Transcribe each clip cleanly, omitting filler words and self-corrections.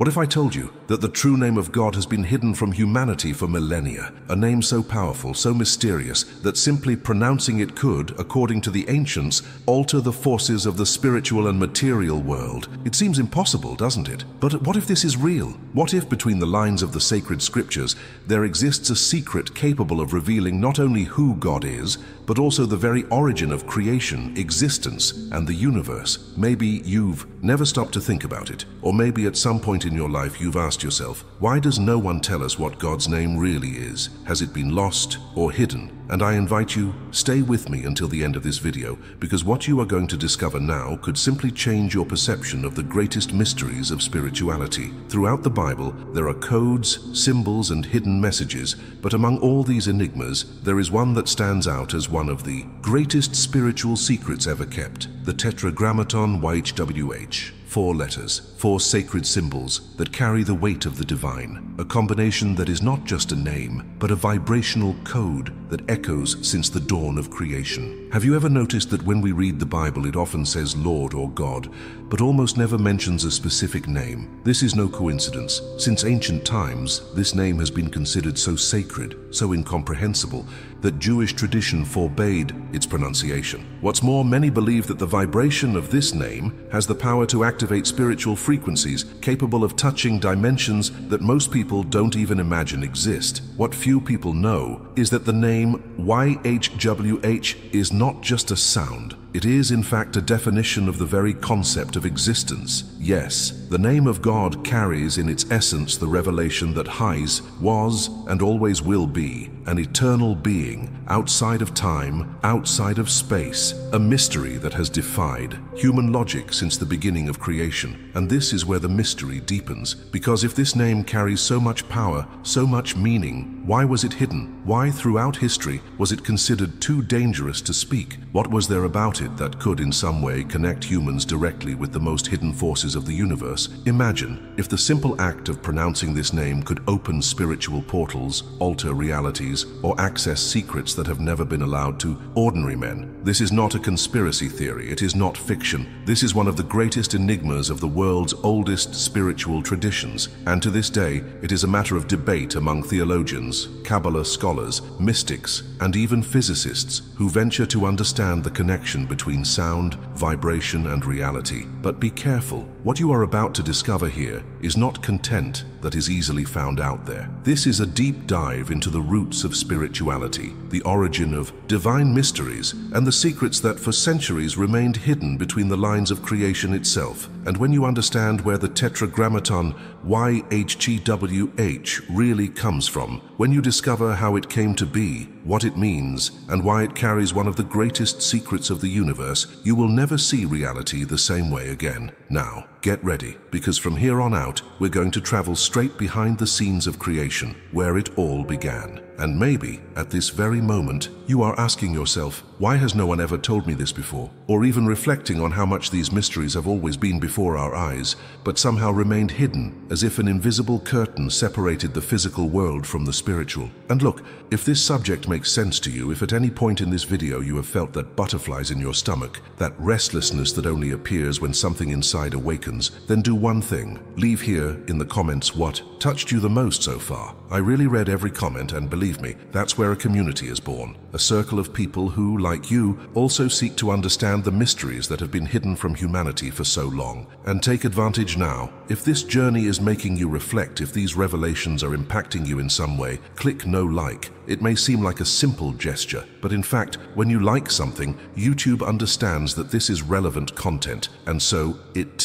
What if I told you that the true name of God has been hidden from humanity for millennia? A name so powerful, so mysterious, that simply pronouncing it could, according to the ancients, alter the forces of the spiritual and material world. It seems impossible, doesn't it? But what if this is real? What if between the lines of the sacred scriptures there exists a secret capable of revealing not only who God is, but also the very origin of creation, existence, and the universe? Maybe you've never stopped to think about it, or maybe at some point in your life you've asked yourself, why does no one tell us what God's name really is? Has it been lost or hidden? And I invite you, stay with me until the end of this video, because what you are going to discover now could simply change your perception of the greatest mysteries of spirituality. Throughout the Bible, there are codes, symbols, and hidden messages, but among all these enigmas, there is one that stands out as one of the greatest spiritual secrets ever kept: the Tetragrammaton YHWH. 4 letters, 4 sacred symbols that carry the weight of the divine, a combination that is not just a name, but a vibrational code that echoes since the dawn of creation. Have you ever noticed that when we read the Bible, it often says Lord or God, but almost never mentions a specific name? This is no coincidence. Since ancient times, this name has been considered so sacred, so incomprehensible, that Jewish tradition forbade its pronunciation. What's more, many believe that the vibration of this name has the power to activate spiritual frequencies capable of touching dimensions that most people don't even imagine exist. What few people know is that the name YHWH is not just a sound. It is, in fact, a definition of the very concept of existence. Yes, the name of God carries in its essence the revelation that His was and always will be an eternal being, outside of time, outside of space, a mystery that has defied human logic since the beginning of creation. And this is where the mystery deepens, because if this name carries so much power, so much meaning, why was it hidden? Why, throughout history, was it considered too dangerous to speak? What was there about it that could in some way connect humans directly with the most hidden forces of the universe? Imagine if the simple act of pronouncing this name could open spiritual portals, alter realities, or access secrets that have never been allowed to ordinary men. This is not a conspiracy theory. It is not fiction. This is one of the greatest enigmas of the world's oldest spiritual traditions, and to this day it is a matter of debate among theologians, Kabbalah scholars, mystics, and even physicists who venture to understand the connection between sound, vibration, and reality. But be careful. What you are about to discover here is not content that is easily found out there. This is a deep dive into the roots of spirituality, the origin of divine mysteries, and the secrets that for centuries remained hidden between the lines of creation itself. And when you understand where the Tetragrammaton YHWH really comes from, when you discover how it came to be, what it means, and why it carries one of the greatest secrets of the universe, you will never see reality the same way again. Now, get ready, because from here on out, we're going to travel straight behind the scenes of creation, where it all began. And maybe, at this very moment, you are asking yourself, why has no one ever told me this before? Or even reflecting on how much these mysteries have always been before our eyes, but somehow remained hidden, as if an invisible curtain separated the physical world from the spiritual. And look, if this subject makes sense to you, if at any point in this video you have felt that butterflies in your stomach, that restlessness that only appears when something inside awakens, then do one thing. Leave here in the comments what touched you the most so far. I really read every comment, and believe me, that's where a community is born. A circle of people who, like you, also seek to understand the mysteries that have been hidden from humanity for so long. And take advantage now. If this journey is making you reflect, if these revelations are impacting you in some way, click no like. It may seem like a simple gesture, but in fact, when you like something, YouTube understands that this is relevant content, and so it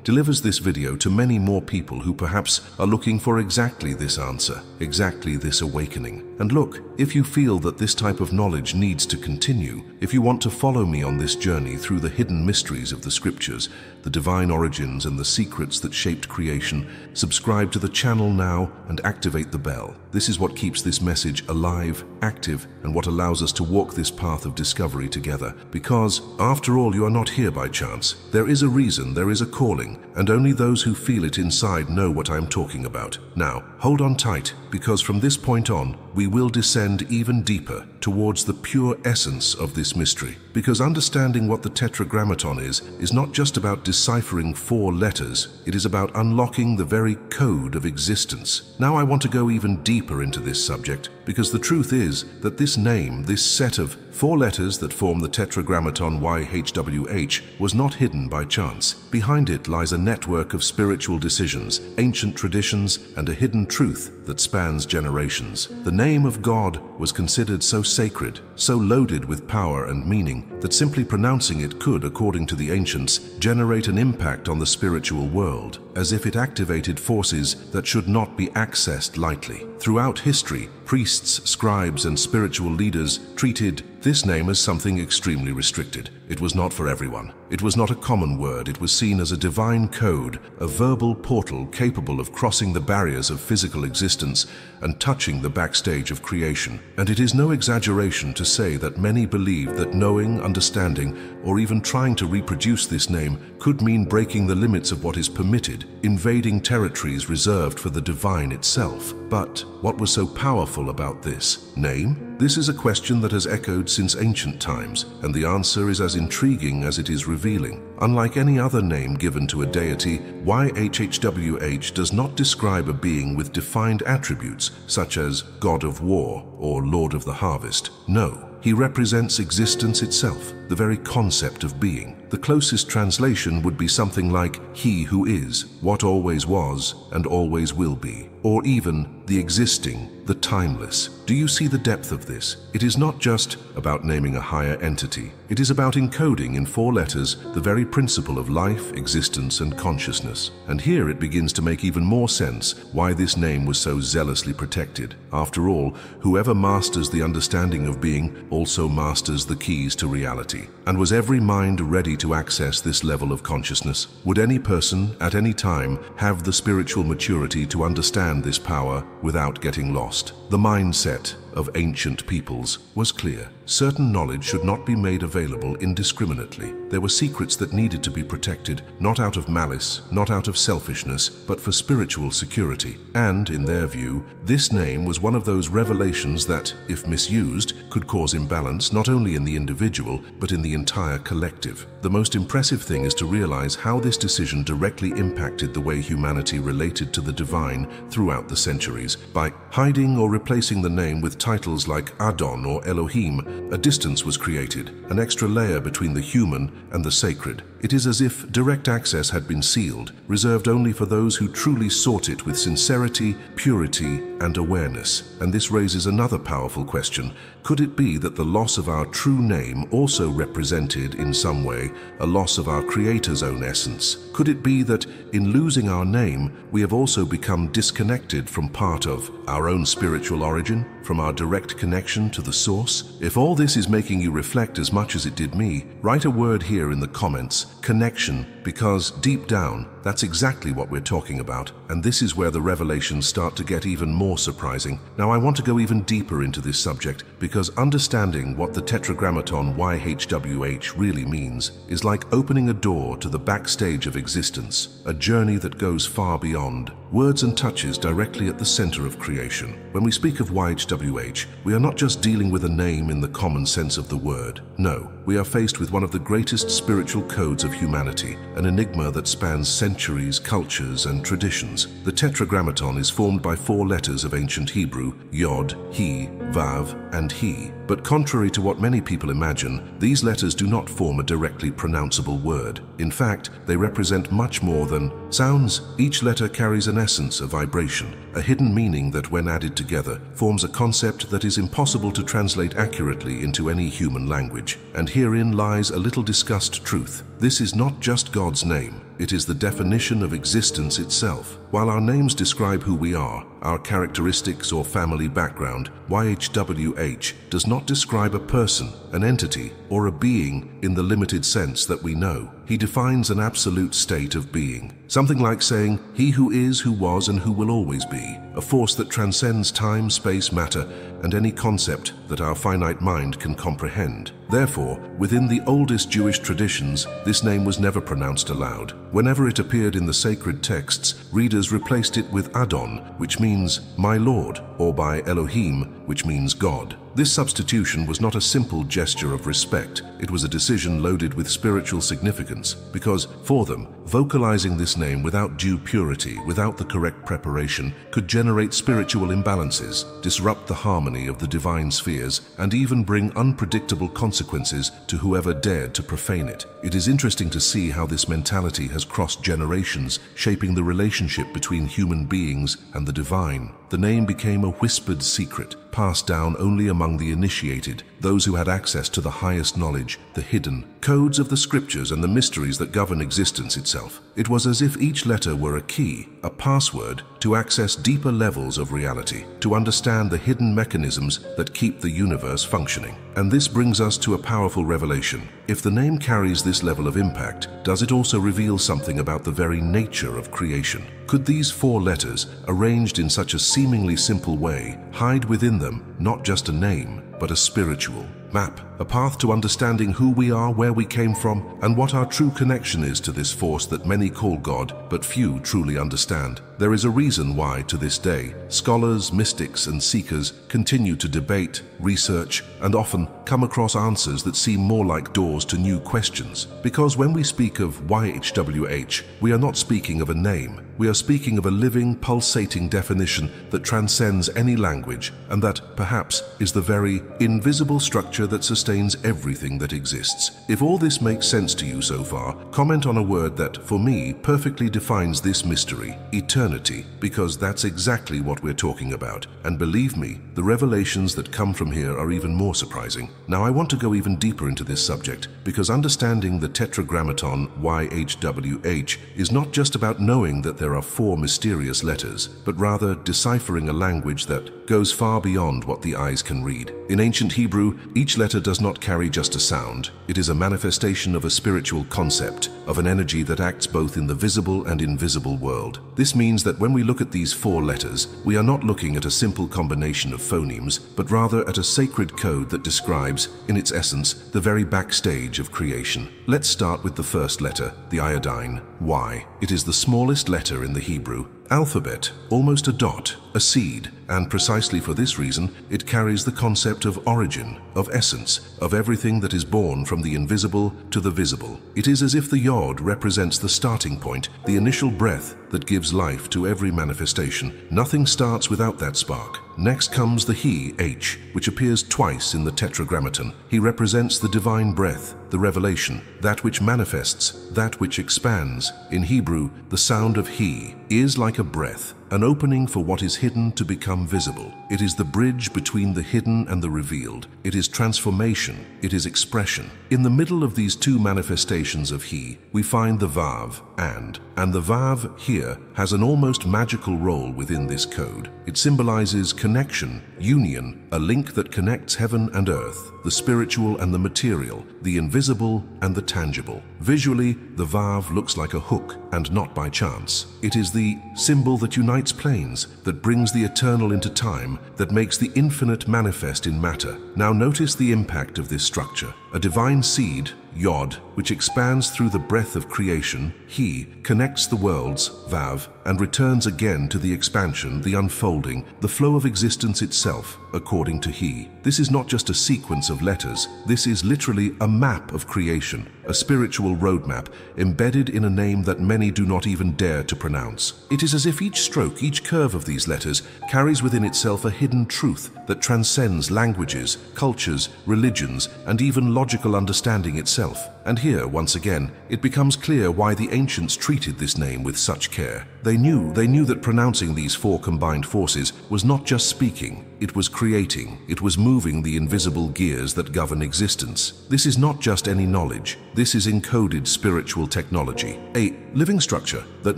delivers this video to many more people who perhaps are looking for exactly this answer, exactly this awakening. And look, if you feel that this type of knowledge needs to continue, if you want to follow me on this journey through the hidden mysteries of the scriptures, the divine origins and the secrets that shaped creation, subscribe to the channel now and activate the bell. This is what keeps this message alive, active, and what allows us to walk this path of discovery together. Because, after all, you are not here by chance. There is a reason, there is a calling, and only those who feel it inside know what I am talking about. Now, hold on tight, because from this point on, we will descend even deeper towards the pure essence of this mystery. because understanding what the Tetragrammaton is not just about deciphering 4 letters, it is about unlocking the very code of existence. Now I want to go even deeper into this subject, because the truth is that this name, this set of 4 letters that form the Tetragrammaton YHWH, was not hidden by chance. Behind it lies a network of spiritual decisions, ancient traditions, and a hidden truth that spans generations. The name of God was considered so sacred, so loaded with power and meaning, that simply pronouncing it could, according to the ancients, generate an impact on the spiritual world, as if it activated forces that should not be accessed lightly. Throughout history, priests, scribes, and spiritual leaders treated this name as something extremely restricted. It was not for everyone. It was not a common word. It was seen as a divine code, a verbal portal capable of crossing the barriers of physical existence and touching the backstage of creation. And it is no exaggeration to say that many believed that knowing, understanding, or even trying to reproduce this name could mean breaking the limits of what is permitted, invading territories reserved for the divine itself. But what was so powerful about this name? This is a question that has echoed since ancient times, and the answer is as intriguing as it is revealing. Unlike any other name given to a deity, YHWH does not describe a being with defined attributes, such as God of War or Lord of the Harvest. No. He represents existence itself, the very concept of being. The closest translation would be something like He who is, what always was, and always will be, or even the existing, the timeless. Do you see the depth of this? It is not just about naming a higher entity. It is about encoding in 4 letters the very principle of life, existence, and consciousness. And here it begins to make even more sense why this name was so zealously protected. After all, whoever masters the understanding of being also masters the keys to reality. And was every mind ready to access this level of consciousness? Would any person, at any time, have the spiritual maturity to understand this power without getting lost? The mindset of ancient peoples was clear. Certain knowledge should not be made available indiscriminately. There were secrets that needed to be protected, not out of malice, not out of selfishness, but for spiritual security. And, in their view, this name was one of those revelations that, if misused, could cause imbalance not only in the individual, but in the entire collective. The most impressive thing is to realize how this decision directly impacted the way humanity related to the divine throughout the centuries. By hiding or replacing the name with titles like Adon or Elohim, a distance was created, an extra layer between the human and the sacred. It is as if direct access had been sealed, reserved only for those who truly sought it with sincerity, purity, and awareness. And this raises another powerful question. Could it be that the loss of our true name also represented, in some way, a loss of our Creator's own essence? Could it be that, in losing our name, we have also become disconnected from part of our own spiritual origin, from our direct connection to the source? If all this is making you reflect as much as it did me, write a word here in the comments, connection, because deep down, that's exactly what we're talking about, and this is where the revelations start to get even more surprising. Now I want to go even deeper into this subject, because understanding what the Tetragrammaton YHWH really means is like opening a door to the backstage of existence, a journey that goes far beyond words and touches directly at the center of creation. When we speak of YHWH, we are not just dealing with a name in the common sense of the word. No, we are faced with one of the greatest spiritual codes of humanity, an enigma that spans centuries, cultures, and traditions. The Tetragrammaton is formed by 4 letters of ancient Hebrew, Yod, He, Vav, and He. But contrary to what many people imagine, these letters do not form a directly pronounceable word. In fact, they represent much more than sounds. Each letter carries an essence, a vibration, a hidden meaning that, when added together, forms a concept that is impossible to translate accurately into any human language. And herein lies a little discussed truth. This is not just God's name. It is the definition of existence itself. While our names describe who we are, our characteristics or family background, YHWH does not describe a person, an entity, or a being in the limited sense that we know. He defines an absolute state of being. Something like saying, He who is, who was, and who will always be. A force that transcends time, space, matter, and any concept that that our finite mind can comprehend. Therefore, within the oldest Jewish traditions, this name was never pronounced aloud. Whenever it appeared in the sacred texts, readers replaced it with Adon, which means my Lord, or by Elohim, which means God. This substitution was not a simple gesture of respect. It was a decision loaded with spiritual significance, because, for them, vocalizing this name without due purity, without the correct preparation, could generate spiritual imbalances, disrupt the harmony of the divine spheres, and even bring unpredictable consequences to whoever dared to profane it. It is interesting to see how this mentality has crossed generations, shaping the relationship between human beings and the divine. The name became a whispered secret, passed down only among the initiated, those who had access to the highest knowledge, the hidden codes of the scriptures and the mysteries that govern existence itself. It was as if each letter were a key, a password, to access deeper levels of reality, to understand the hidden mechanisms that keep the universe functioning. And this brings us to a powerful revelation. If the name carries this level of impact, does it also reveal something about the very nature of creation? Could these 4 letters, arranged in such a seemingly simple way, hide within them not just a name, but a spiritual map, a path to understanding who we are, where we came from, and what our true connection is to this force that many call God, but few truly understand? There is a reason why, to this day, scholars, mystics, and seekers continue to debate, research, and often come across answers that seem more like doors to new questions. Because when we speak of YHWH, we are not speaking of a name. We are speaking of a living, pulsating definition that transcends any language, and that, perhaps, is the very invisible structure that sustains everything that exists. If all this makes sense to you so far, comment on a word that, for me, perfectly defines this mystery: eternity, because that's exactly what we're talking about. And believe me, the revelations that come from here are even more surprising. Now, I want to go even deeper into this subject, because understanding the Tetragrammaton YHWH is not just about knowing that there are 4 mysterious letters, but rather deciphering a language that goes far beyond what the eyes can read. In ancient Hebrew, each letter does not carry just a sound. It is a manifestation of a spiritual concept, of an energy that acts both in the visible and invisible world. This means that when we look at these 4 letters, we are not looking at a simple combination of phonemes, but rather at a sacred code that describes, in its essence, the very backstage of creation. Let's start with the first letter, the iodine, Y. It is the smallest letter in the Hebrew alphabet, almost a dot, a seed, and precisely for this reason, it carries the concept of origin, of essence, of everything that is born from the invisible to the visible. It is as if the Yod represents the starting point, the initial breath that gives life to every manifestation. Nothing starts without that spark. Next comes the He, H, which appears twice in the Tetragrammaton. He represents the divine breath, the revelation, that which manifests, that which expands. In Hebrew, the sound of He is like a breath, an opening for what is hidden to become visible. It is the bridge between the hidden and the revealed. It is transformation. It is expression. In the middle of these 2 manifestations of He, we find the Vav, and the Vav here has an almost magical role within this code. It symbolizes connection, union, a link that connects heaven and earth, the spiritual and the material, the invisible and the tangible. Visually, the Vav looks like a hook, and not by chance. It is the symbol that unites planes, that brings the eternal into time, that makes the infinite manifest in matter. Now notice the impact of this structure. A divine seed, Yod, which expands through the breath of creation, He, connects the worlds, Vav, and returns again to the expansion, the unfolding, the flow of existence itself, according to He. This is not just a sequence of letters. This is literally a map of creation, a spiritual roadmap embedded in a name that many do not even dare to pronounce. It is as if each stroke, each curve of these letters carries within itself a hidden truth that transcends languages, cultures, religions, and even logical understanding itself. And here, once again, it becomes clear why the ancients treated this name with such care. They knew that pronouncing these 4 combined forces was not just speaking, it was creating, it was moving the invisible gears that govern existence. This is not just any knowledge, this is encoded spiritual technology, a living structure that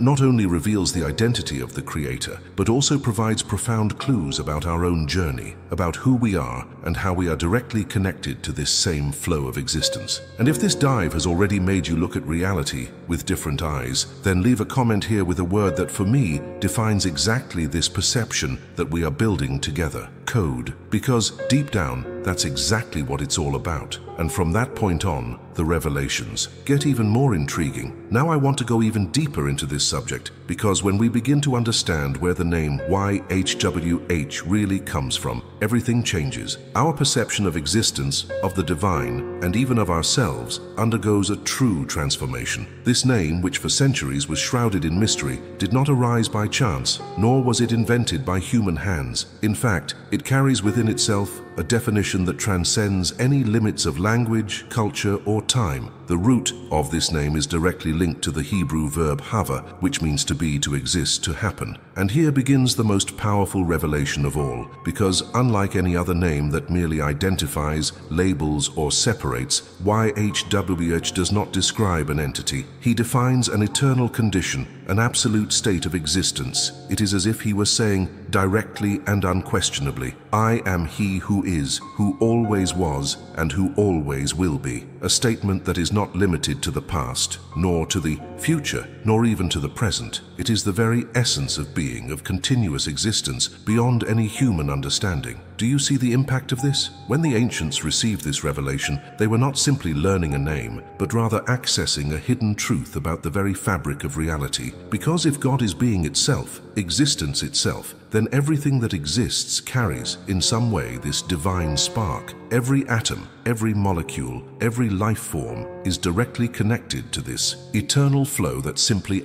not only reveals the identity of the Creator, but also provides profound clues about our own journey, about who we are and how we are directly connected to this same flow of existence. And if this dive has already made you look at reality with different eyes, then leave a comment here with a word that for me defines exactly this perception that we are building together: code. Because deep down, that's exactly what it's all about. And from that point on, the revelations get even more intriguing. Now I want to go even deeper into this subject, because when we begin to understand where the name YHWH really comes from, everything changes. Our perception of existence, of the divine, and even of ourselves undergoes a true transformation. This name, which for centuries was shrouded in mystery, did not arise by chance, nor was it invented by human hands. In fact, it carries within itself a definition that transcends any limits of language, culture, or time. The root of this name is directly linked to the Hebrew verb hava, which means to be, to exist, to happen. And here begins the most powerful revelation of all, because unlike any other name that merely identifies, labels, or separates, YHWH does not describe an entity. He defines an eternal condition, an absolute state of existence. It is as if he were saying, directly and unquestionably, I am he who is, who always was, and who always will be. A statement that is not limited to the past, nor to the future, nor even to the present. It is the very essence of being, of continuous existence, beyond any human understanding. Do you see the impact of this? When the ancients received this revelation, they were not simply learning a name, but rather accessing a hidden truth about the very fabric of reality. Because if God is being itself, existence itself, then everything that exists carries, in some way, this divine spark. Every atom, every molecule, every life form is directly connected to this eternal flow that's simply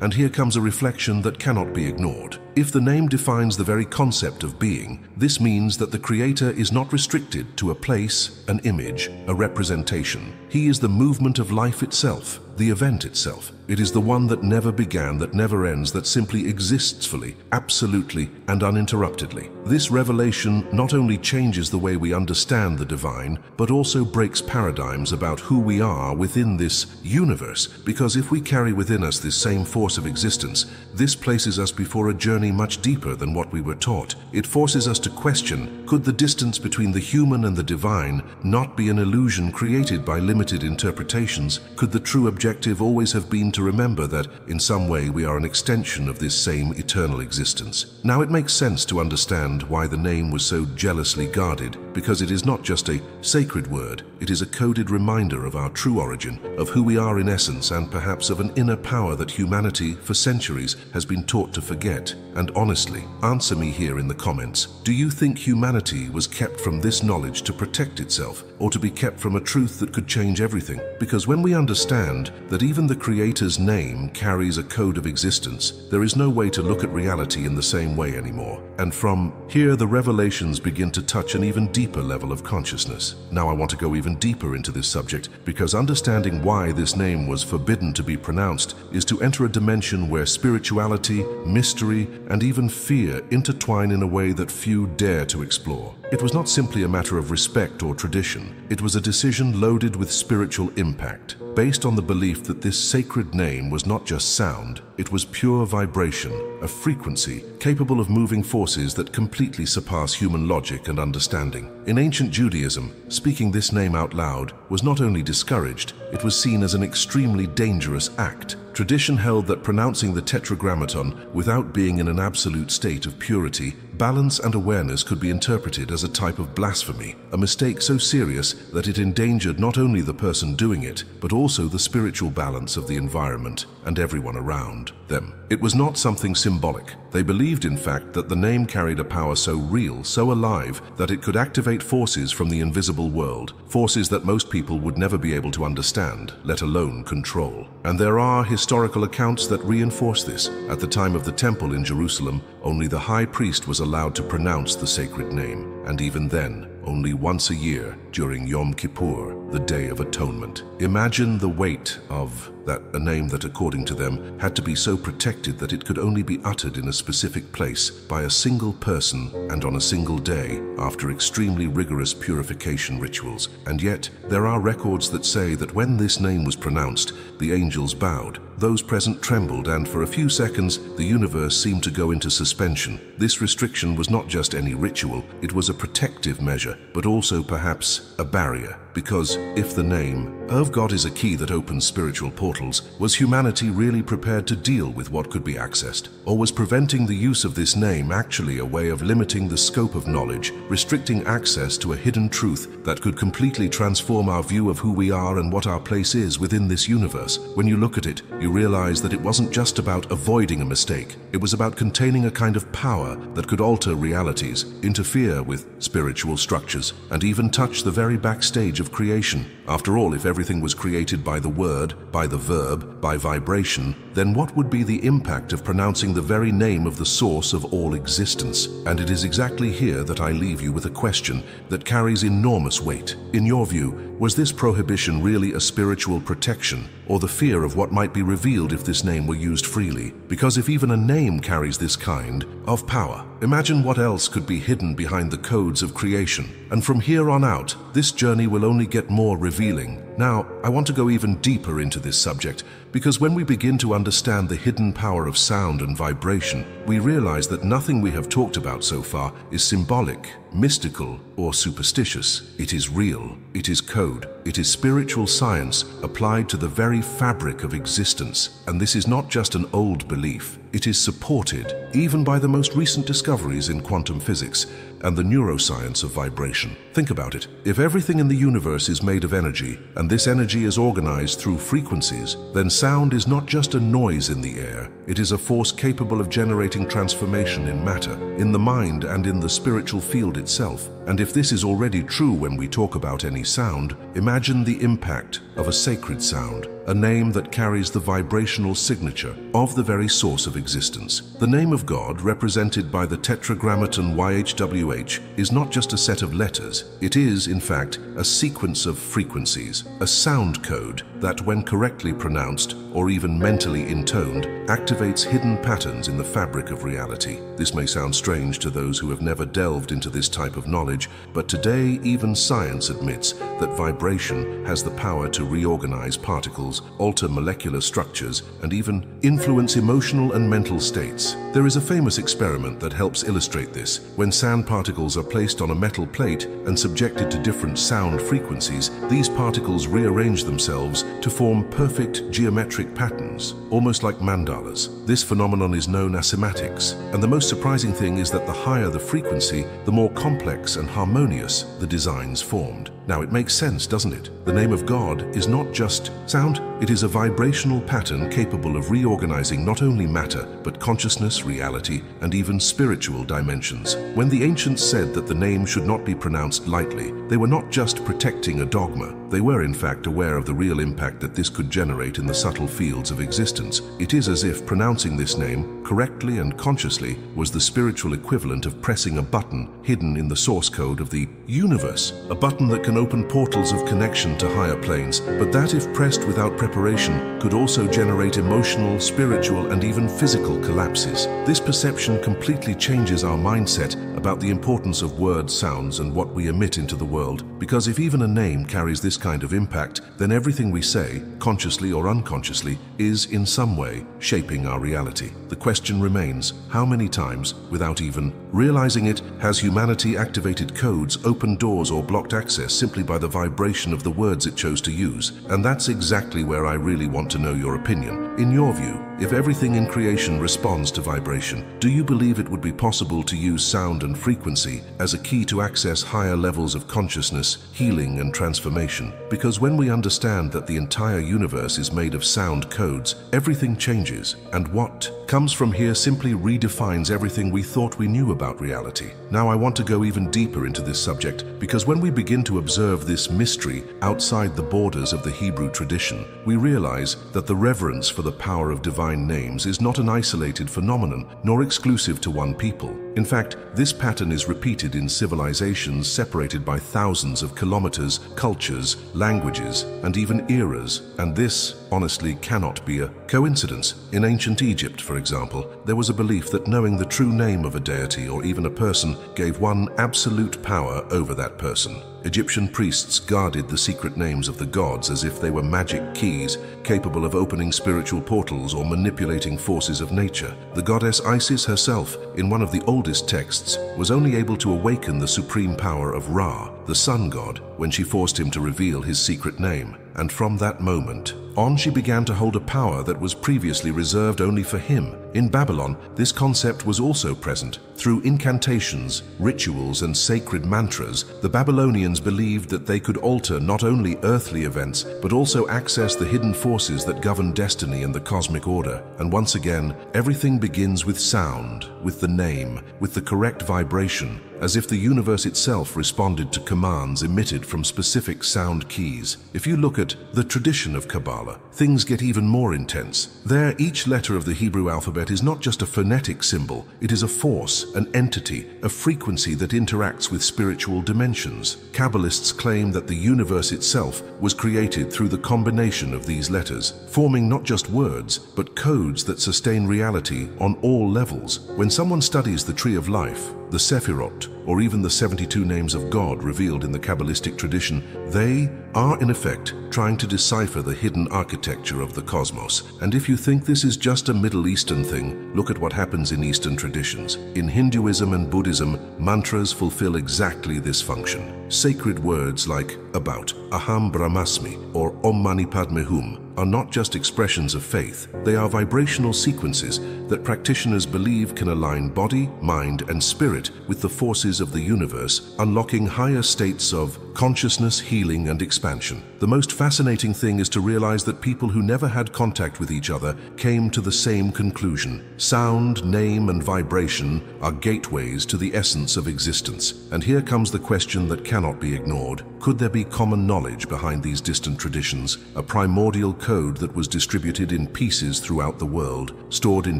and here comes a reflection that cannot be ignored. If the name defines the very concept of being, this means that the Creator is not restricted to a place, an image, a representation. He is the movement of life itself, the event itself. It is the one that never began, that never ends, that simply exists fully, absolutely, and uninterruptedly. This revelation not only changes the way we understand the divine, but also breaks paradigms about who we are within this universe, because if we carry within us this same force of existence, this places us before a journey much deeper than what we were taught. It forces us to question, could the distance between the human and the divine not be an illusion created by limited interpretations? Could the true objective always have been to remember that, in some way, we are an extension of this same eternal existence? Now it makes sense to understand why the name was so jealously guarded, because it is not just a sacred word, it is a coded reminder of our true origin, of who we are in essence, and perhaps of an inner power that humanity, for centuries, has been taught to forget. And honestly, answer me here in the comments. Do you think humanity was kept from this knowledge to protect itself, or to be kept from a truth that could change everything? Because when we understand that even the Creator's name carries a code of existence, there is no way to look at reality in the same way anymore. And from here, the revelations begin to touch an even deeper level of consciousness. Now I want to go even deeper into this subject, because understanding why this name was forbidden to be pronounced is to enter a dimension where spirituality, mystery, and even fear intertwine in a way that few dare to explore. It was not simply a matter of respect or tradition. It was a decision loaded with spiritual impact, based on the belief that this sacred name was not just sound, it was pure vibration, a frequency capable of moving forces that completely surpass human logic and understanding. In ancient Judaism, speaking this name out loud was not only discouraged, it was seen as an extremely dangerous act. Tradition held that pronouncing the Tetragrammaton without being in an absolute state of purity, balance, and awareness could be interpreted as a type of blasphemy, a mistake so serious that it endangered not only the person doing it, but also the spiritual balance of the environment and everyone around them. It was not something symbolic. They believed, in fact, that the name carried a power so real, so alive, that it could activate forces from the invisible world, forces that most people would never be able to understand, let alone control. And there are historical accounts that reinforce this. At the time of the temple in Jerusalem, only the high priest was allowed to pronounce the sacred name, and even then, only once a year during Yom Kippur, the Day of Atonement. Imagine the weight of a name that, according to them, had to be so protected that it could only be uttered in a specific place by a single person and on a single day after extremely rigorous purification rituals. And yet, there are records that say that when this name was pronounced, the angels bowed, those present trembled, and for a few seconds, the universe seemed to go into suspension. This restriction was not just any ritual, it was a protective measure, but also perhaps a barrier. Because if the name, Of God is a key that opens spiritual portals. Was humanity really prepared to deal with what could be accessed? Or was preventing the use of this name actually a way of limiting the scope of knowledge, restricting access to a hidden truth that could completely transform our view of who we are and what our place is within this universe? When you look at it, you realize that it wasn't just about avoiding a mistake. It was about containing a kind of power that could alter realities, interfere with spiritual structures, and even touch the very backstage of creation. After all, if everything was created by the word, by the verb, by vibration, then what would be the impact of pronouncing the very name of the source of all existence? And it is exactly here that I leave you with a question that carries enormous weight. In your view, was this prohibition really a spiritual protection, or the fear of what might be revealed if this name were used freely? Because if even a name carries this kind of power, imagine what else could be hidden behind the codes of creation. And from here on out, this journey will only get more revealing. Now, I want to go even deeper into this subject, because when we begin to understand the hidden power of sound and vibration, we realize that nothing we have talked about so far is symbolic, mystical, or superstitious. It is real, it is code, it is spiritual science applied to the very fabric of existence. And this is not just an old belief, it is supported even by the most recent discoveries in quantum physics and the neuroscience of vibration. Think about it. If everything in the universe is made of energy, and this energy is organized through frequencies, then sound is not just a noise in the air, it is a force capable of generating transformation in matter, in the mind, and in the spiritual field itself. And if this is already true when we talk about any sound, imagine the impact of a sacred sound, a name that carries the vibrational signature of the very source of existence. The name of God, represented by the Tetragrammaton YHWH, is not just a set of letters. It is, in fact, a sequence of frequencies, a sound code that, when correctly pronounced or even mentally intoned, activates hidden patterns in the fabric of reality. This may sound strange to those who have never delved into this type of knowledge, but today even science admits that vibration has the power to reorganize particles, alter molecular structures, and even influence emotional and mental states. There is a famous experiment that helps illustrate this. When sand particles are placed on a metal plate and subjected to different sound frequencies, these particles rearrange themselves to form perfect geometric patterns, almost like mandalas. This phenomenon is known as cymatics, and the most surprising thing is that the higher the frequency, the more complex and harmonious the designs formed. Now it makes sense, doesn't it? The name of God is not just sound, it is a vibrational pattern capable of reorganizing not only matter, but consciousness, reality, and even spiritual dimensions. When the ancients said that the name should not be pronounced lightly, they were not just protecting a dogma. They were in fact aware of the real impact that this could generate in the subtle fields of existence. It is as if pronouncing this name correctly and consciously was the spiritual equivalent of pressing a button hidden in the source code of the universe, a button that can open portals of connection to higher planes, but that, if pressed without preparation, could also generate emotional, spiritual, and even physical collapses. This perception completely changes our mindset about the importance of words, sounds, and what we emit into the world, because if even a name carries this kind of impact, then everything we say, consciously or unconsciously, is in some way shaping our reality. The question remains, how many times, without even realizing it, has humanity activated codes, opened doors, or blocked access simply by the vibration of the words it chose to use? And that's exactly where I really want to know your opinion. In your view, if everything in creation responds to vibration, do you believe it would be possible to use sound and frequency as a key to access higher levels of consciousness, healing, and transformation? Because when we understand that the entire universe is made of sound codes, everything changes, and what comes from here simply redefines everything we thought we knew about reality. Now I want to go even deeper into this subject, because when we begin to observe this mystery outside the borders of the Hebrew tradition, we realize that the reverence for the power of divine names is not an isolated phenomenon, nor exclusive to one people. In fact, this pattern is repeated in civilizations separated by thousands of kilometers, cultures, languages, and even eras, and this, honestly, cannot be a coincidence. In ancient Egypt, for example, there was a belief that knowing the true name of a deity or even a person gave one absolute power over that person. Egyptian priests guarded the secret names of the gods as if they were magic keys, capable of opening spiritual portals or manipulating forces of nature. The goddess Isis herself, in one of the oldest texts, was only able to awaken the supreme power of Ra, the sun god, when she forced him to reveal his secret name. and from that moment on she began to hold a power that was previously reserved only for him. In Babylon, this concept was also present. Through incantations, rituals, and sacred mantras, the Babylonians believed that they could alter not only earthly events, but also access the hidden forces that govern destiny and the cosmic order. And once again, everything begins with sound, with the name, with the correct vibration, as if the universe itself responded to commands emitted from specific sound keys. If you look at the tradition of Kabbalah, things get even more intense. There, each letter of the Hebrew alphabet is not just a phonetic symbol, it is a force, an entity, a frequency that interacts with spiritual dimensions. Kabbalists claim that the universe itself was created through the combination of these letters, forming not just words, but codes that sustain reality on all levels. When someone studies the Tree of Life, the Sephirot, or even the 72 names of God revealed in the Kabbalistic tradition, they are in effect trying to decipher the hidden architecture of the cosmos. And if you think this is just a Middle Eastern thing, look at what happens in Eastern traditions. In Hinduism and Buddhism, mantras fulfill exactly this function. Sacred words like about, Aham Brahmasmi, or Om Mani Padme Hum, are not just expressions of faith, they are vibrational sequences that practitioners believe can align body, mind, and spirit with the forces of the universe, unlocking higher states of consciousness, healing, and expansion. The most fascinating thing is to realize that people who never had contact with each other came to the same conclusion. Sound, name, and vibration are gateways to the essence of existence. And here comes the question that cannot be ignored. Could there be common knowledge behind these distant traditions, a primordial code that was distributed in pieces throughout the world, stored in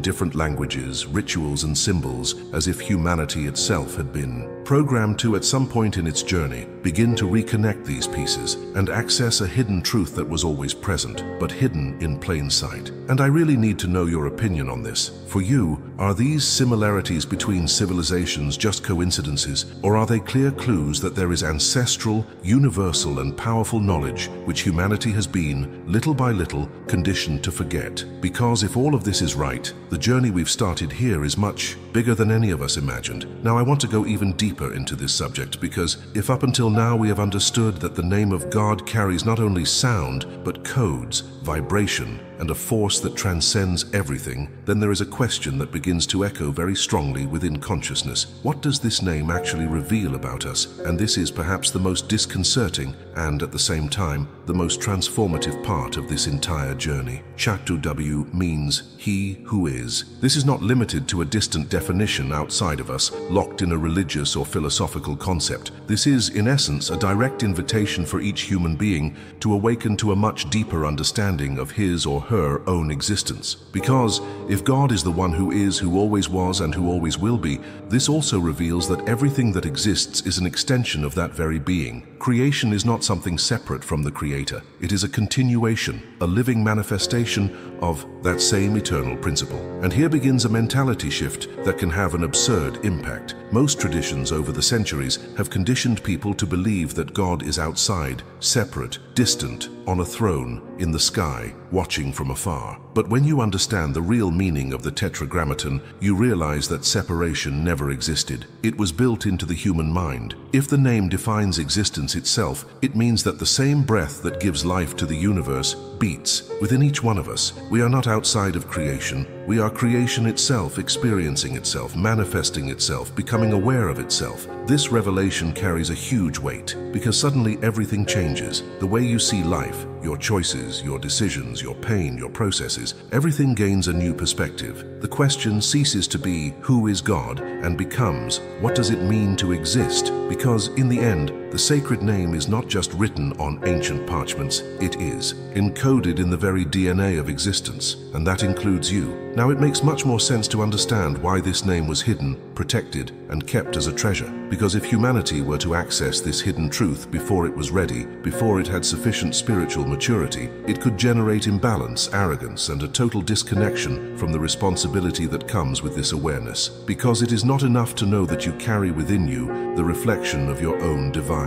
different languages, rituals, and symbols, as if humanity itself had been programmed to, at some point in its journey, begin to reconnect these pieces and access a hidden truth that was always present, but hidden in plain sight? And I really need to know your opinion on this. For you, are these similarities between civilizations just coincidences, or are they clear clues that there is ancestral, universal, and powerful knowledge which humanity has been, little by little, conditioned to forget? Because if all of this is right, the journey we've started here is much bigger than any of us imagined. Now I want to go even deeper into this subject, because if up until now we have understood that the name of God carries not only sound, but codes, vibration, and a force that transcends everything, then there is a question that begins to echo very strongly within consciousness. What does this name actually reveal about us? And this is perhaps the most disconcerting and, at the same time, the most transformative part of this entire journey. Chaktu W means he who is. This is not limited to a distant definition outside of us, locked in a religious or philosophical concept. This is, in essence, a direct invitation for each human being to awaken to a much deeper understanding of his or her own existence. Because if God is the one who is, who always was, and who always will be, this also reveals that everything that exists is an extension of that very being. Creation is not something separate from the Creator. It is a continuation, a living manifestation of that same eternal principle. And here begins a mentality shift that can have an absurd impact. Most traditions over the centuries have conditioned people to believe that God is outside, separate, distant, on a throne, in the sky, watching from afar. But when you understand the real meaning of the Tetragrammaton, you realize that separation never existed. It was built into the human mind. If the name defines existence itself, it means that the same breath that gives life to the universe beats within each one of us. We are not outside of creation. We are creation itself, experiencing itself, manifesting itself, becoming aware of itself. This revelation carries a huge weight, because suddenly everything changes. The way you see life, your choices, your decisions, your pain, your processes, everything gains a new perspective. The question ceases to be, who is God, and becomes, what does it mean to exist? Because in the end, the sacred name is not just written on ancient parchments, it is encoded in the very DNA of existence, and that includes you. Now it makes much more sense to understand why this name was hidden, protected, and kept as a treasure. Because if humanity were to access this hidden truth before it was ready, before it had sufficient spiritual maturity, it could generate imbalance, arrogance, and a total disconnection from the responsibility that comes with this awareness. Because it is not enough to know that you carry within you the reflection of your own divine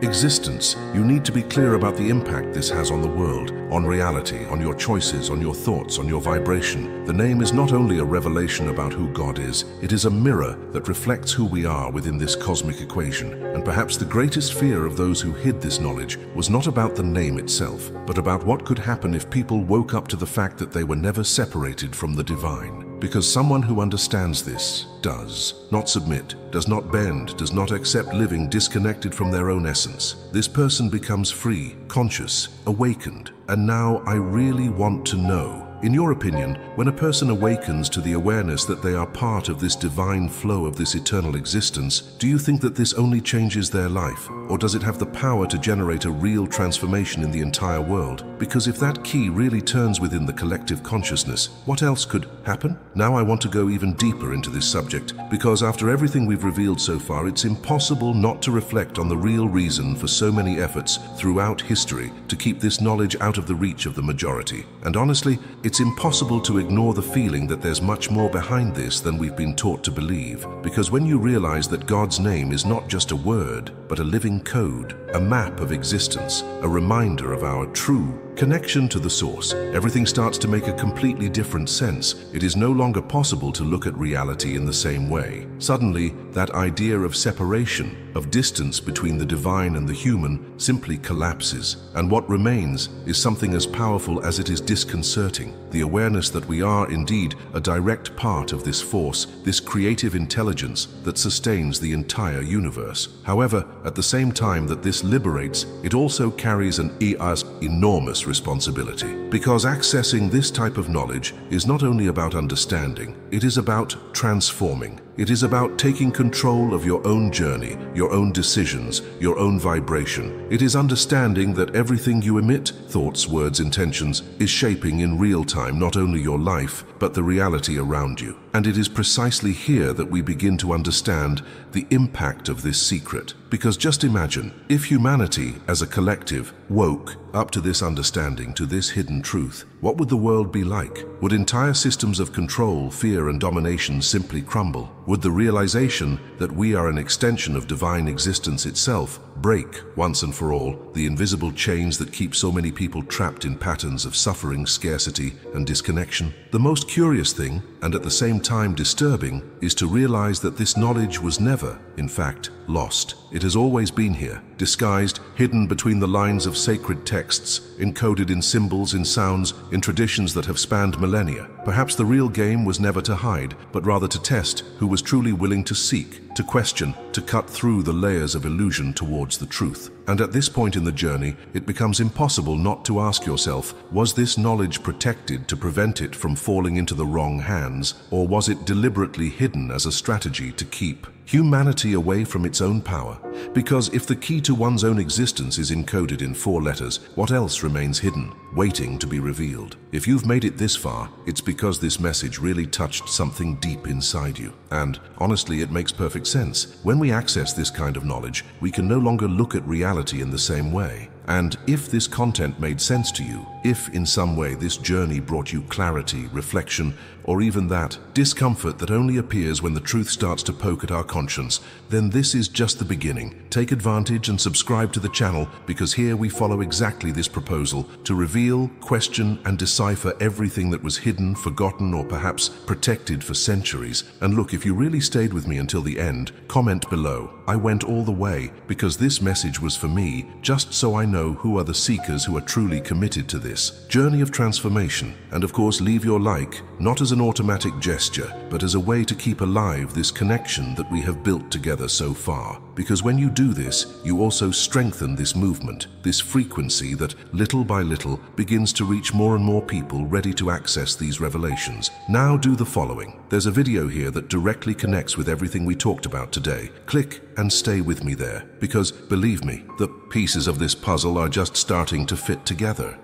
existence. You need to be clear about the impact this has on the world, on reality, on your choices, on your thoughts, on your vibration. The name is not only a revelation about who God is, it is a mirror that reflects reflects who we are within this cosmic equation, and perhaps the greatest fear of those who hid this knowledge was not about the name itself, but about what could happen if people woke up to the fact that they were never separated from the divine. Because someone who understands this does not submit, does not bend, does not accept living disconnected from their own essence. This person becomes free, conscious, awakened, and now I really want to know. In your opinion, when a person awakens to the awareness that they are part of this divine flow of this eternal existence, do you think that this only changes their life, or does it have the power to generate a real transformation in the entire world? Because if that key really turns within the collective consciousness, what else could happen? Now I want to go even deeper into this subject, because after everything we've revealed so far, it's impossible not to reflect on the real reason for so many efforts throughout history to keep this knowledge out of the reach of the majority. And honestly, it's impossible to ignore the feeling that there's much more behind this than we've been taught to believe. Because when you realize that God's name is not just a word, but a living code, a map of existence, a reminder of our true connection to the source, everything starts to make a completely different sense. It is no longer possible to look at reality in the same way. Suddenly, that idea of separation, of distance between the divine and the human, simply collapses. And what remains is something as powerful as it is disconcerting. The awareness that we are indeed a direct part of this force, this creative intelligence that sustains the entire universe. However, at the same time that this liberates, it also carries an enormous responsibility. Because accessing this type of knowledge is not only about understanding, it is about transforming. It is about taking control of your own journey, your own decisions, your own vibration. It is understanding that everything you emit, thoughts, words, intentions, is shaping in real time not only your life, but the reality around you. And it is precisely here that we begin to understand the impact of this secret. Because just imagine, if humanity as a collective woke up to this understanding, to this hidden truth, what would the world be like? Would entire systems of control, fear, and domination simply crumble? Would the realization that we are an extension of divine existence itself break, once and for all, the invisible chains that keep so many people trapped in patterns of suffering, scarcity, and disconnection? The most curious thing, and at the same time disturbing, is to realize that this knowledge was never, in fact, lost. It has always been here, disguised, hidden between the lines of sacred texts, encoded in symbols, in sounds, in traditions that have spanned millennia. Perhaps the real game was never to hide, but rather to test who was truly willing to seek, to question, to cut through the layers of illusion towards the truth. And at this point in the journey, it becomes impossible not to ask yourself, was this knowledge protected to prevent it from falling into the wrong hands, or was it deliberately hidden as a strategy to keep humanity away from its own power? Because if the key to one's own existence is encoded in 4 letters, what else remains hidden, waiting to be revealed? If you've made it this far, it's because this message really touched something deep inside you. And honestly, it makes perfect sense. When we access this kind of knowledge, we can no longer look at reality in the same way. And if this content made sense to you, if in some way this journey brought you clarity, reflection, or even that discomfort that only appears when the truth starts to poke at our conscience, then this is just the beginning. Take advantage and subscribe to the channel, because here we follow exactly this proposal to reveal, question, and decipher everything that was hidden, forgotten, or perhaps protected for centuries. And look, if you really stayed with me until the end, comment below. I went all the way because this message was for me, just so I know who are the seekers who are truly committed to this journey of transformation. And of course, leave your like, not as an automatic gesture, but as a way to keep alive this connection that we have built together so far. Because when you do this, you also strengthen this movement, this frequency that, little by little, begins to reach more and more people ready to access these revelations. Now do the following. There's a video here that directly connects with everything we talked about today. Click and stay with me there, because believe me, the pieces of this puzzle are just starting to fit together.